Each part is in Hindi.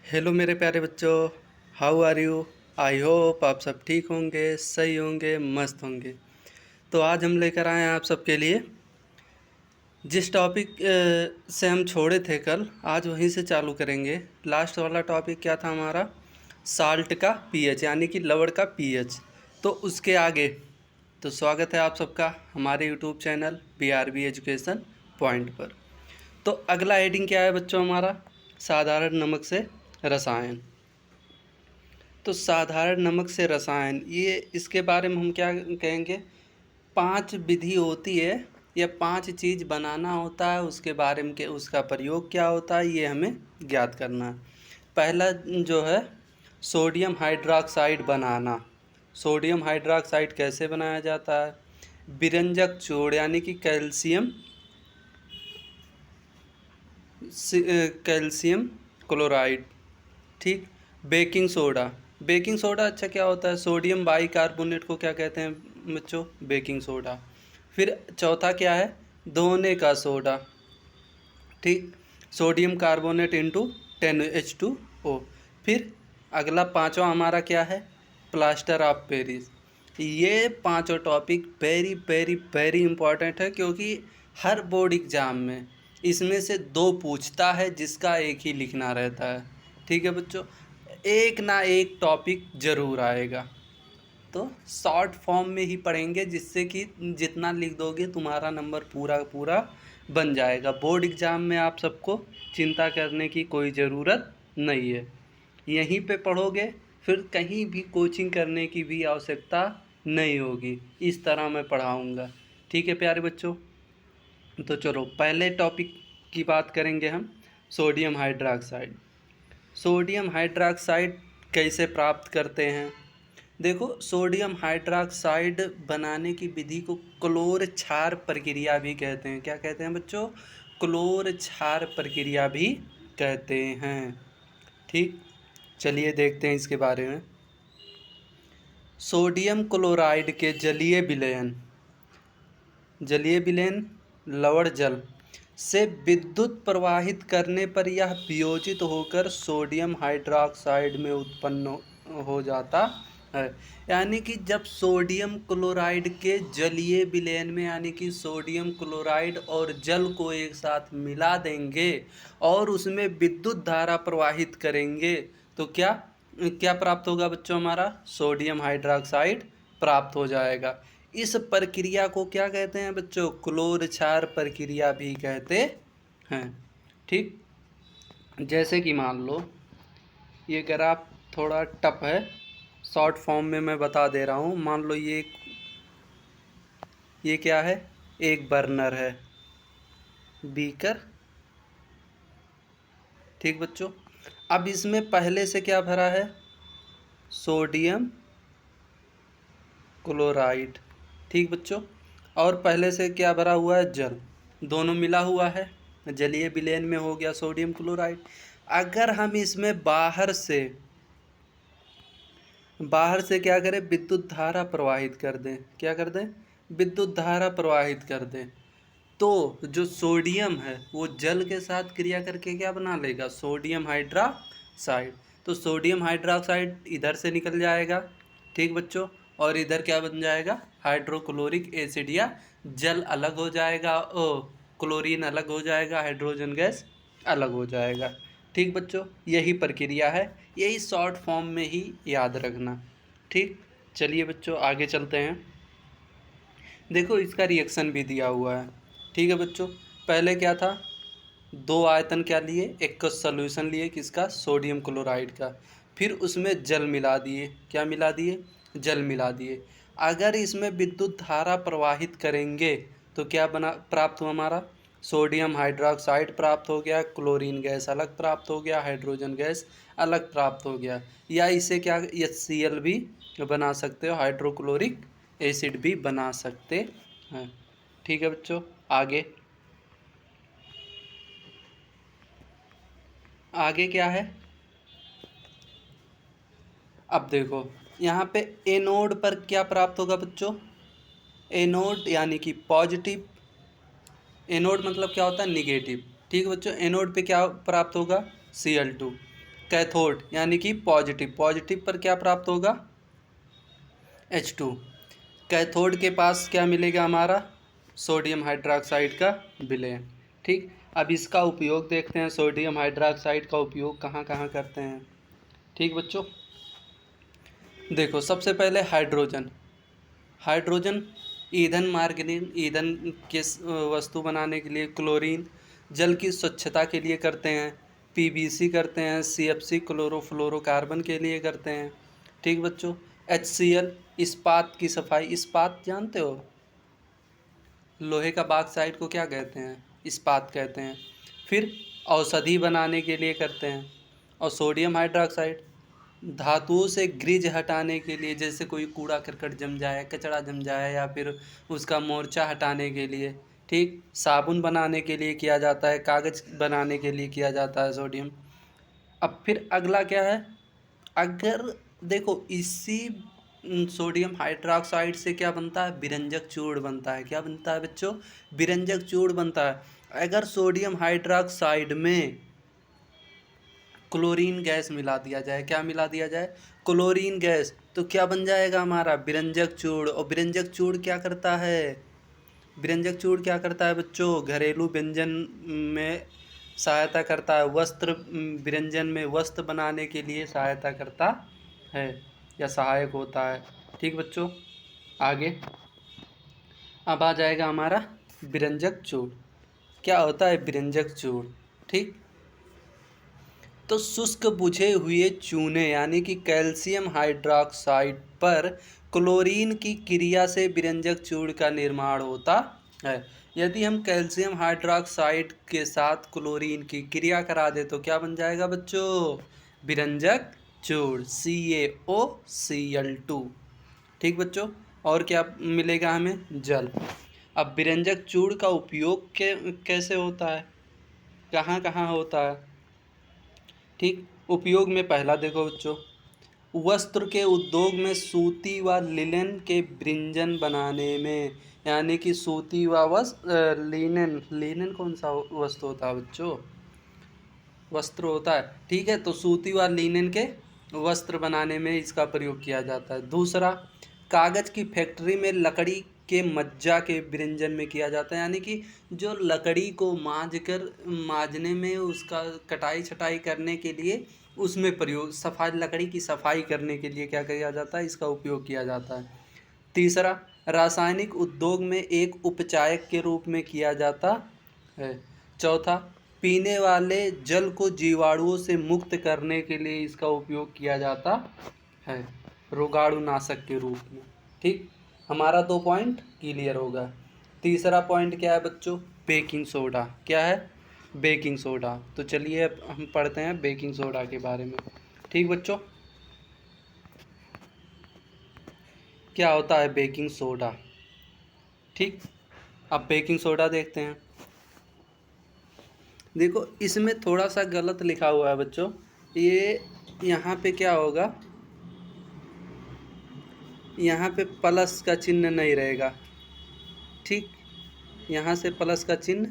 हेलो मेरे प्यारे बच्चों, how are you. I hope आप सब ठीक होंगे, सही होंगे, मस्त होंगे। तो आज हम लेकर आए हैं आप सबके लिए जिस टॉपिक से हम छोड़े थे कल, आज वहीं से चालू करेंगे। लास्ट वाला टॉपिक क्या था हमारा? साल्ट का पीएच, यानी कि लवण का पीएच। तो उसके आगे तो स्वागत है आप सबका हमारे YouTube channel BRB education point पर। तो अगला हेडिंग क्या है बच्चों हमारा? साधारण नमक से रसायन। तो साधारण नमक से रसायन, ये इसके बारे में हम क्या कहेंगे? 5 विधि होती है या 5 चीज़ बनाना होता है, उसके बारे में के उसका प्रयोग क्या होता है, ये हमें ज्ञात करना है। पहला जो है सोडियम हाइड्रॉक्साइड बनाना। सोडियम हाइड्रॉक्साइड कैसे बनाया जाता है? विरंजक जोड़ यानी कि कैल्शियम क्लोराइड। ठीक। Baking soda. बेकिंग सोडा अच्छा क्या होता है? सोडियम बाइकार्बोनेट को क्या कहते हैं बच्चों? Baking soda. फिर चौथा क्या है? धोने का सोडा। ठीक। Sodium carbonate into 10H2O। फिर अगला पांचवा हमारा क्या है? Plaster of Paris. ये पांचों topic very very very important है, क्योंकि हर बोर्ड एग्जाम में इसमें से 2 पूछता है, जिसका एक ही लिखना रहता है। ठीक है बच्चों, एक ना एक टॉपिक ज़रूर आएगा। तो शॉर्ट फॉर्म में ही पढ़ेंगे, जिससे कि जितना लिख दोगे तुम्हारा नंबर पूरा पूरा बन जाएगा। बोर्ड एग्ज़ाम में आप सबको चिंता करने की कोई ज़रूरत नहीं है। यहीं पे पढ़ोगे, फिर कहीं भी कोचिंग करने की भी आवश्यकता नहीं होगी। इस तरह मैं पढ़ाऊँगा। ठीक है प्यारे बच्चों। तो चलो पहले टॉपिक की बात करेंगे हम, सोडियम हाइड्रॉक्साइड। सोडियम हाइड्रॉक्साइड कैसे प्राप्त करते हैं? देखो, सोडियम हाइड्रॉक्साइड बनाने की विधि को क्लोर क्षार प्रक्रिया भी कहते हैं। क्या कहते हैं बच्चों? क्लोर क्षार प्रक्रिया भी कहते हैं। ठीक। चलिए देखते हैं इसके बारे में। सोडियम क्लोराइड के जलीय विलयन लवण जल से विद्युत प्रवाहित करने पर यह वियोजित होकर सोडियम हाइड्रॉक्साइड में उत्पन्न हो जाता है। यानी कि जब सोडियम क्लोराइड के जलीय विलयन में, यानी कि सोडियम क्लोराइड और जल को एक साथ मिला देंगे और उसमें विद्युत धारा प्रवाहित करेंगे, तो क्या क्या प्राप्त होगा बच्चों? हमारा सोडियम हाइड्रॉक्साइड प्राप्त हो जाएगा। इस प्रक्रिया को क्या कहते हैं बच्चों? क्लोर क्षार प्रक्रिया भी कहते हैं। ठीक। जैसे कि मान लो ये ग्राफ थोड़ा टफ है, शॉर्ट फॉर्म में मैं बता दे रहा हूँ। मान लो ये क्या है? एक बर्नर है, बीकर। ठीक बच्चों। अब इसमें पहले से क्या भरा है? Sodium chloride. ठीक बच्चों। और पहले से क्या भरा हुआ है? जल। दोनों मिला हुआ है, जलीय विलयन में हो गया सोडियम क्लोराइड। अगर हम इसमें बाहर से क्या करें? विद्युत धारा प्रवाहित कर दें। क्या कर दें? विद्युत धारा प्रवाहित कर दें, तो जो सोडियम है वो जल के साथ क्रिया करके क्या बना लेगा? Sodium hydroxide. तो सोडियम हाइड्रॉक्साइड इधर से निकल जाएगा। ठीक बच्चों। और इधर क्या बन जाएगा? हाइड्रोक्लोरिक एसिड, या जल अलग हो जाएगा, क्लोरीन अलग हो जाएगा, हाइड्रोजन गैस अलग हो जाएगा। ठीक बच्चों, यही प्रक्रिया है, यही शॉर्ट फॉर्म में ही याद रखना। ठीक। चलिए बच्चों आगे चलते हैं। देखो इसका रिएक्शन भी दिया हुआ है। ठीक है बच्चों। पहले क्या था? 2 आयतन क्या लिए? एक का सॉल्यूशन लिए, किसका? सोडियम क्लोराइड का। फिर उसमें जल मिला दिए। क्या मिला दिए? जल मिला दिए। अगर इसमें विद्युत धारा प्रवाहित करेंगे तो क्या बना प्राप्त हुआ हमारा? सोडियम हाइड्रॉक्साइड प्राप्त हो गया, क्लोरीन गैस अलग प्राप्त हो गया, हाइड्रोजन गैस अलग प्राप्त हो गया। या इसे क्या HCl भी बना सकते हो, हाइड्रोक्लोरिक एसिड भी बना सकते हैं। ठीक है बच्चों। आगे क्या है? अब देखो यहाँ पे एनोड पर क्या प्राप्त होगा बच्चों? एनोड यानी कि पॉजिटिव। एनोड मतलब क्या होता है? निगेटिव। ठीक है बच्चों। एनोड पे क्या प्राप्त होगा? Cl2। कैथोड यानी कि पॉजिटिव, पॉजिटिव पर क्या प्राप्त होगा, H2। कैथोड के पास क्या मिलेगा हमारा, सोडियम हाइड्रोक्साइड का विलयन। ठीक, अब इसका उपयोग देखते हैं, सोडियम हाइड्रोक्साइड का उपयोग कहाँ कहाँ करते हैं। ठीक बच्चों, देखो सबसे पहले हाइड्रोजन, हाइड्रोजन ईंधन, मार्गीन ईंधन के वस्तु बनाने के लिए, क्लोरीन जल की स्वच्छता के लिए करते हैं, पीवीसी करते हैं, सीएफसी क्लोरोफ्लोरोकार्बन के लिए करते हैं। ठीक बच्चों, HCl इस्पात की सफाई, इस्पात जानते हो, लोहे का बॉक्साइट को क्या कहते हैं, इस्पात कहते हैं। फिर औषधि बनाने के लिए करते हैं। और सोडियम हाइड्रोक्साइड धातुओं से ग्रिज हटाने के लिए, जैसे कोई कूड़ा करकट जम जाए, कचरा जम जाए, या फिर उसका मोर्चा हटाने के लिए। ठीक, साबुन बनाने के लिए किया जाता है, कागज़ बनाने के लिए किया जाता है सोडियम। अब फिर अगला क्या है, अगर देखो इसी सोडियम हाइड्रोक्साइड से क्या बनता है, विरंजक चूर्ण बनता है। क्या बनता है बच्चों, विरंजक चूर्ण बनता है। अगर सोडियम हाइड्रोक्साइड में क्लोरीन गैस मिला दिया जाए, क्या मिला दिया जाए, क्लोरीन गैस, तो क्या बन जाएगा हमारा विरंजक चूर्ण। और विरंजक चूर्ण क्या करता है, विरंजक चूर्ण क्या करता है बच्चों, घरेलू व्यंजन में सहायता करता है, वस्त्र विरंजन में वस्त्र बनाने के लिए सहायता करता है या सहायक होता है। ठीक बच्चों, आगे अब आ जाएगा हमारा विरंजक चूर्ण। क्या होता है विरंजक चूर्ण, ठीक, तो शुष्क बुझे हुए चूने यानी कि कैल्शियम हाइड्रोक्साइड पर क्लोरीन की क्रिया से विरंजक चूर्ण का निर्माण होता है। यदि हम कैल्शियम हाइड्रोक्साइड के साथ क्लोरीन की क्रिया करा दे तो क्या बन जाएगा बच्चों, विरंजक चूर्ण, CaOCl2। ठीक बच्चों, और क्या मिलेगा हमें, जल। अब विरंजक चूर्ण का उपयोग कैसे होता है, कहाँ कहाँ होता है। ठीक, उपयोग में पहला देखो बच्चों, वस्त्र के उद्योग में सूती व लिनन के व्यंजन बनाने में, यानी कि सूती व लिनन, लिनन कौन सा वस्त्र होता है बच्चों, वस्त्र होता है। ठीक है, तो सूती व लिनन के वस्त्र बनाने में इसका प्रयोग किया जाता है। दूसरा, कागज़ की फैक्ट्री में लकड़ी के मज्जा के व्यंजन में किया जाता है, यानी कि जो लकड़ी को मांजने में, उसका कटाई छटाई करने के लिए उसमें प्रयोग, सफाई, लकड़ी की सफाई करने के लिए क्या किया जाता है, इसका उपयोग किया जाता है। तीसरा, रासायनिक उद्योग में एक उपचायक के रूप में किया जाता है। चौथा, पीने वाले जल को जीवाणुओं से मुक्त करने के लिए इसका उपयोग किया जाता है, रोगाणुनाशक के रूप में। ठीक, हमारा 2 पॉइंट क्लियर होगा। तीसरा पॉइंट क्या है बच्चों, बेकिंग सोडा। क्या है, बेकिंग सोडा। तो चलिए अब हम पढ़ते हैं बेकिंग सोडा के बारे में। ठीक बच्चों, क्या होता है बेकिंग सोडा। ठीक, अब बेकिंग सोडा देखते हैं। देखो इसमें थोड़ा सा गलत लिखा हुआ है बच्चों, ये यहाँ पे क्या होगा, यहाँ पे प्लस का चिन्ह नहीं रहेगा। ठीक, यहाँ से प्लस का चिन्ह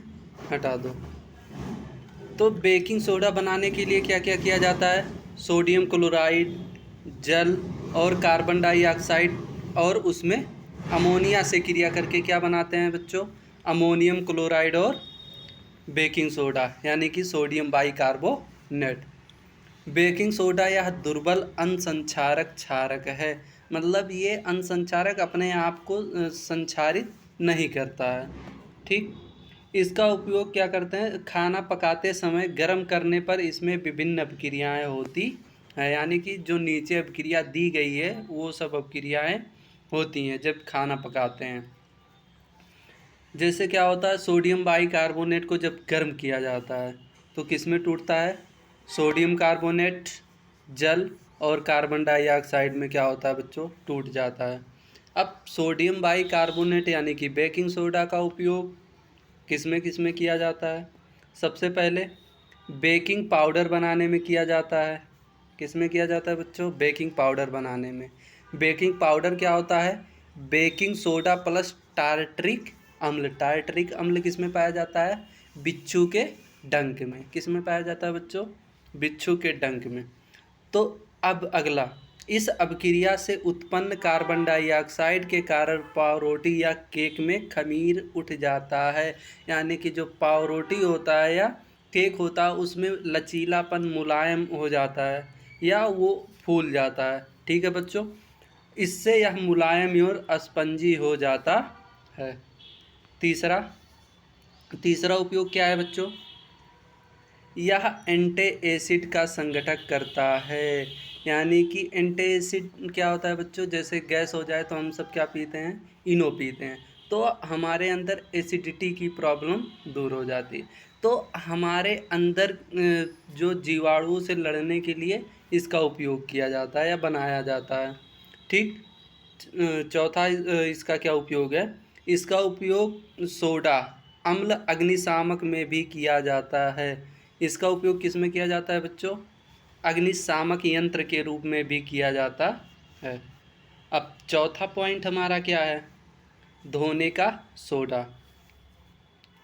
हटा दो। तो बेकिंग सोडा बनाने के लिए क्या क्या किया जाता है, सोडियम क्लोराइड, जल और कार्बन डाइऑक्साइड, और उसमें अमोनिया से क्रिया करके क्या बनाते हैं बच्चों, अमोनियम क्लोराइड और बेकिंग सोडा, यानी कि सोडियम बाइकार्बोनेट। बेकिंग सोडा यह दुर्बल अनसंचारक क्षारक है, मतलब ये अनसंचारक अपने आप को संचारित नहीं करता है। ठीक, इसका उपयोग क्या करते हैं, खाना पकाते समय गर्म करने पर इसमें विभिन्न अपक्रियाएँ होती हैं, यानी कि जो नीचे अपक्रिया दी गई है वो सब अपक्रियाएँ होती हैं जब खाना पकाते हैं। जैसे क्या होता है, सोडियम बाइकार्बोनेट को जब गर्म किया जाता है तो किस में टूटता है, सोडियम कार्बोनेट, जल और कार्बन डाइऑक्साइड में क्या होता है बच्चों, टूट जाता है। अब सोडियम बाइकार्बोनेट यानी कि बेकिंग सोडा का उपयोग किस में किया जाता है, सबसे पहले बेकिंग पाउडर बनाने में किया जाता है। किस में किया जाता है बच्चों, बेकिंग पाउडर बनाने में। बेकिंग पाउडर क्या होता है, बेकिंग सोडा प्लस टार्टरिक अम्ल। टार्टरिक अम्ल किस में पाया जाता है, बिच्छू के डंक में। किस में पाया जाता है बच्चों, बिच्छू के डंक में। तो अब अगला, इस अभिक्रिया से उत्पन्न कार्बन डाइऑक्साइड के कारण पावरोटी या केक में खमीर उठ जाता है। यानी कि जो पावरोटी होता है या केक होता है उसमें लचीलापन, मुलायम हो जाता है या वो फूल जाता है। ठीक है बच्चों, इससे यह मुलायम और स्पंजी हो जाता है। तीसरा तीसरा उपयोग क्या है बच्चों? यह एंटी एसिड का संघटक करता है। यानी कि एंटी एसिड क्या होता है बच्चों? जैसे गैस हो जाए तो हम सब क्या पीते हैं? इनो पीते हैं, तो हमारे अंदर एसिडिटी की प्रॉब्लम दूर हो जाती है। तो हमारे अंदर जो जीवाणुओं से लड़ने के लिए इसका उपयोग किया जाता है या बनाया जाता है। ठीक। चौथा इसका क्या उपयोग है? इसका उपयोग सोडा अम्ल अग्निशामक में भी किया जाता है। इसका उपयोग किस में किया जाता है बच्चों? अग्निशामक यंत्र के रूप में भी किया जाता है। अब चौथा पॉइंट हमारा क्या है? धोने का सोडा।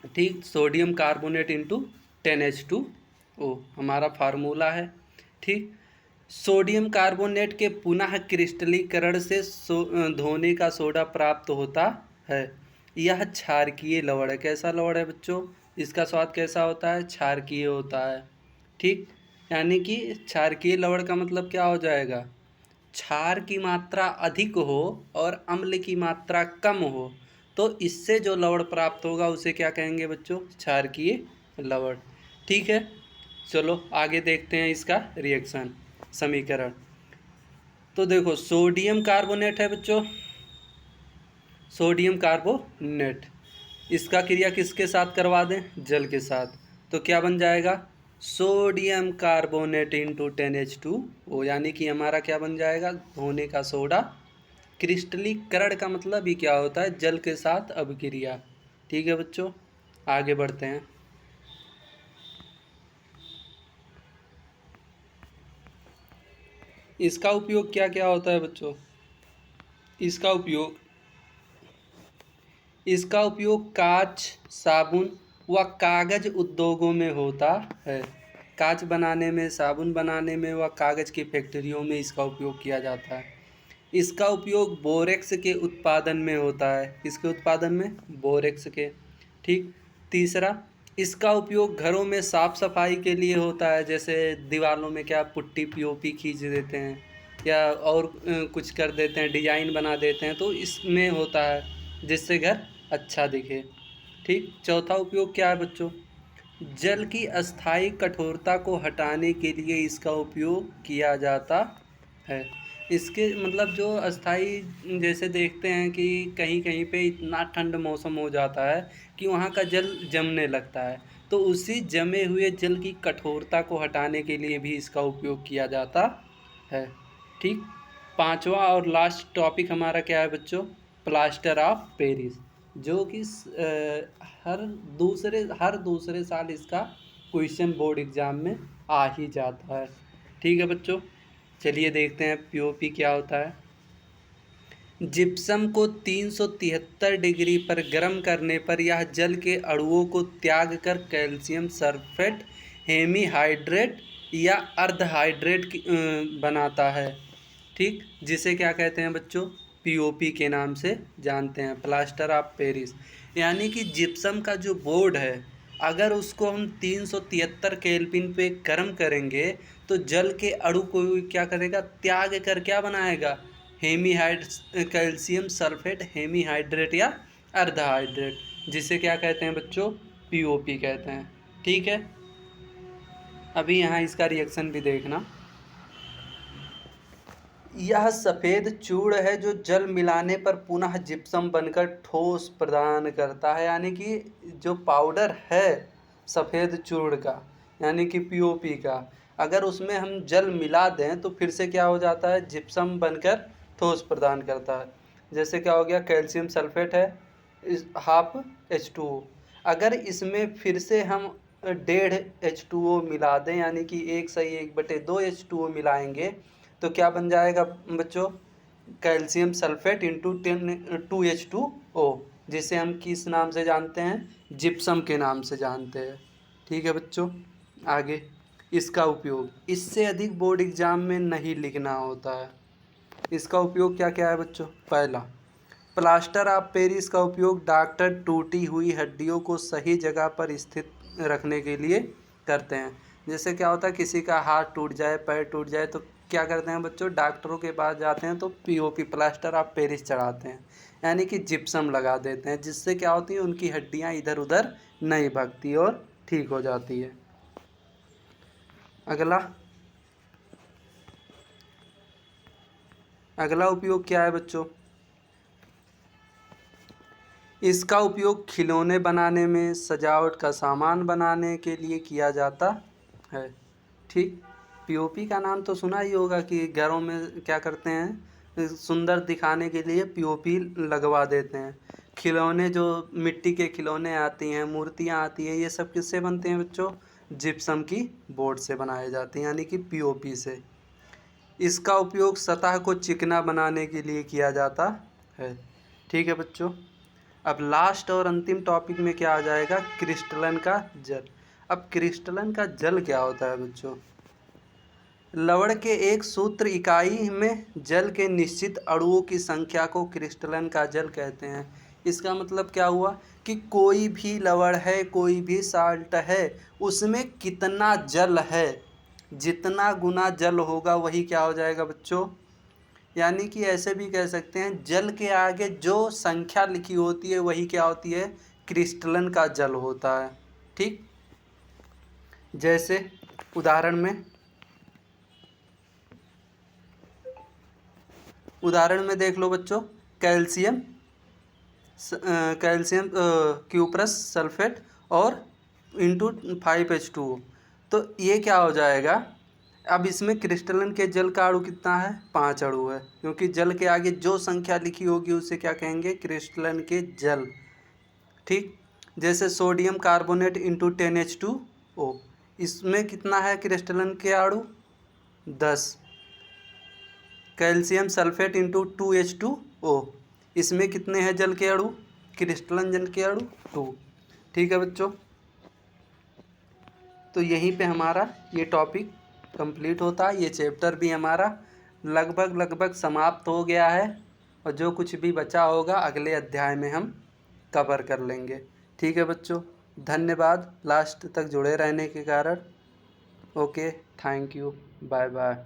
ठीक, सोडियम कार्बोनेट इंटू 10H2O हमारा फार्मूला है। ठीक, सोडियम कार्बोनेट के पुनः क्रिस्टलीकरण से धोने का सोडा प्राप्त होता है। यह क्षारकीय लवण है। कैसा लवण है बच्चों? इसका स्वाद कैसा होता है? क्षारकीय होता है। ठीक, यानी कि क्षारकीय लवण का मतलब क्या हो जाएगा? क्षार की मात्रा अधिक हो और अम्ल की मात्रा कम हो, तो इससे जो लवण प्राप्त होगा उसे क्या कहेंगे बच्चों? क्षारकीय लवण। ठीक है, चलो आगे देखते हैं इसका रिएक्शन, समीकरण। तो देखो, सोडियम कार्बोनेट है बच्चों, सोडियम कार्बोनेट, इसका क्रिया किसके साथ करवा दें? जल के साथ। तो क्या बन जाएगा? सोडियम कार्बोनेट इंटू 10H2O, यानी कि हमारा क्या बन जाएगा? धोने का सोडा। क्रिस्टलीकरण का मतलब ही क्या होता है? जल के साथ अभिक्रिया। ठीक है बच्चों, आगे बढ़ते हैं। इसका उपयोग क्या क्या होता है बच्चों? इसका उपयोग कांच, साबुन व कागज उद्योगों में होता है। कांच बनाने में, साबुन बनाने में व कागज की फैक्ट्रियों में इसका उपयोग किया जाता है। इसका उपयोग बोरेक्स के उत्पादन में होता है। किसके उत्पादन में? बोरेक्स के। ठीक। तीसरा, इसका उपयोग घरों में साफ सफाई के लिए होता है। जैसे दीवारों में क्या पुट्टी पीओपी खींच देते हैं या और कुछ कर देते हैं, डिजाइन बना देते हैं, तो इसमें होता है जिससे घर अच्छा दिखे। ठीक। चौथा उपयोग क्या है बच्चों? जल की अस्थायी कठोरता को हटाने के लिए इसका उपयोग किया जाता है। इसके मतलब जो अस्थाई, जैसे देखते हैं कि कहीं कहीं पे इतना ठंड मौसम हो जाता है कि वहाँ का जल जमने लगता है, तो उसी जमे हुए जल की कठोरता को हटाने के लिए भी इसका उपयोग किया जाता है। ठीक। पांचवा और लास्ट टॉपिक हमारा क्या है बच्चों? प्लास्टर ऑफ पेरिस, जो कि हर दूसरे साल इसका क्वेश्चन बोर्ड एग्जाम में आ ही जाता है। ठीक है बच्चों, चलिए देखते हैं पीओपी क्या होता है। जिप्सम को 373 डिग्री पर गर्म करने पर यह जल के अणुओं को त्याग कर कैल्शियम सल्फेट, हेमीहाइड्रेट या अर्धहाइड्रेट बनाता है। ठीक, जिसे क्या कहते हैं बच्चों? पीओपी के नाम से जानते हैं, प्लास्टर ऑफ पेरिस। यानी कि जिप्सम का जो बोर्ड है, अगर उसको हम 373 केल्विन पे गर्म करेंगे तो जल के अणु को क्या करेगा? त्याग कर क्या बनाएगा? कैल्शियम सल्फेट, हेमीहाइड्रेट या अर्धहाइड्रेट, जिसे क्या कहते हैं बच्चों? पीओपी कहते हैं। ठीक है, अभी यहाँ इसका रिएक्शन भी देखना। यह सफ़ेद चूर्ण है जो जल मिलाने पर पुनः जिप्सम बनकर ठोस प्रदान करता है। यानी कि जो पाउडर है सफ़ेद चूर्ण का, यानी कि पीओपी का, अगर उसमें हम जल मिला दें तो फिर से क्या हो जाता है? जिप्सम बनकर ठोस प्रदान करता है। जैसे क्या हो गया? कैल्शियम सल्फेट है इस ½ H2O, अगर इसमें फिर से हम 1.5 H2O मिला दें, यानी कि 1/1/2 H2O मिलाएंगे, तो क्या बन जाएगा बच्चों? कैल्शियम सल्फेट इंटू 2H2O, जिसे हम किस नाम से जानते हैं? जिप्सम के नाम से जानते हैं। ठीक है बच्चों, आगे इसका उपयोग इससे अधिक बोर्ड एग्जाम में नहीं लिखना होता है। इसका उपयोग क्या क्या है बच्चों? पहला, प्लास्टर ऑफ पेरिस का उपयोग डॉक्टर टूटी हुई हड्डियों को सही जगह पर स्थित रखने के लिए करते हैं। जैसे क्या होता है, किसी का हाथ टूट जाए, पैर टूट जाए, तो क्या करते हैं बच्चों? डॉक्टरों के पास जाते हैं तो पीओपी, प्लास्टर ऑफ पेरिस चढ़ाते हैं, यानी कि जिप्सम लगा देते हैं, जिससे क्या होती है, उनकी हड्डियां इधर उधर नहीं भागती और ठीक हो जाती है। अगला उपयोग क्या है बच्चों? इसका उपयोग खिलौने बनाने में, सजावट का सामान बनाने के लिए किया जाता है। ठीक, पीओपी का नाम तो सुना ही होगा कि घरों में क्या करते हैं, सुंदर दिखाने के लिए पीओपी लगवा देते हैं। खिलौने, जो मिट्टी के खिलौने आती हैं, मूर्तियाँ आती हैं, ये सब किससे बनते हैं बच्चों? जिप्सम की बोर्ड से बनाए जाते हैं, यानी कि पीओपी से। इसका उपयोग सतह को चिकना बनाने के लिए किया जाता है। ठीक है बच्चों। अब लास्ट और अंतिम टॉपिक में क्या आ जाएगा? क्रिस्टलन का जल। अब क्रिस्टलन का जल क्या होता है बच्चों? लवण के एक सूत्र इकाई में जल के निश्चित अणुओं की संख्या को क्रिस्टलन का जल कहते हैं। इसका मतलब क्या हुआ कि कोई भी लवण है, कोई भी साल्ट है, उसमें कितना जल है, जितना गुना जल होगा वही क्या हो जाएगा बच्चों? यानी कि ऐसे भी कह सकते हैं, जल के आगे जो संख्या लिखी होती है वही क्या होती है? क्रिस्टलन का जल होता है। ठीक, जैसे उदाहरण में देख लो बच्चों, कैल्शियम क्यूप्रस सल्फेट और इंटू 5H2O। तो ये क्या हो जाएगा? अब इसमें क्रिस्टलन के जल का अणु कितना है? 5 अणु है, क्योंकि जल के आगे जो संख्या लिखी होगी उसे क्या कहेंगे? क्रिस्टलन के जल। ठीक, जैसे सोडियम कार्बोनेट इंटू 10H2O, इसमें कितना है क्रिस्टलन के अणु? 10। कैल्शियम सल्फेट इंटू 2H2O, इसमें कितने हैं जल के अणु? क्रिस्टलन जल के अणु 2। ठीक है बच्चों, तो यहीं पे हमारा ये टॉपिक कंप्लीट होता है। ये चैप्टर भी हमारा लगभग समाप्त हो गया है, और जो कुछ भी बचा होगा अगले अध्याय में हम कवर कर लेंगे। ठीक है बच्चों, धन्यवाद लास्ट तक जुड़े रहने के कारण। Okay, thank you, bye bye.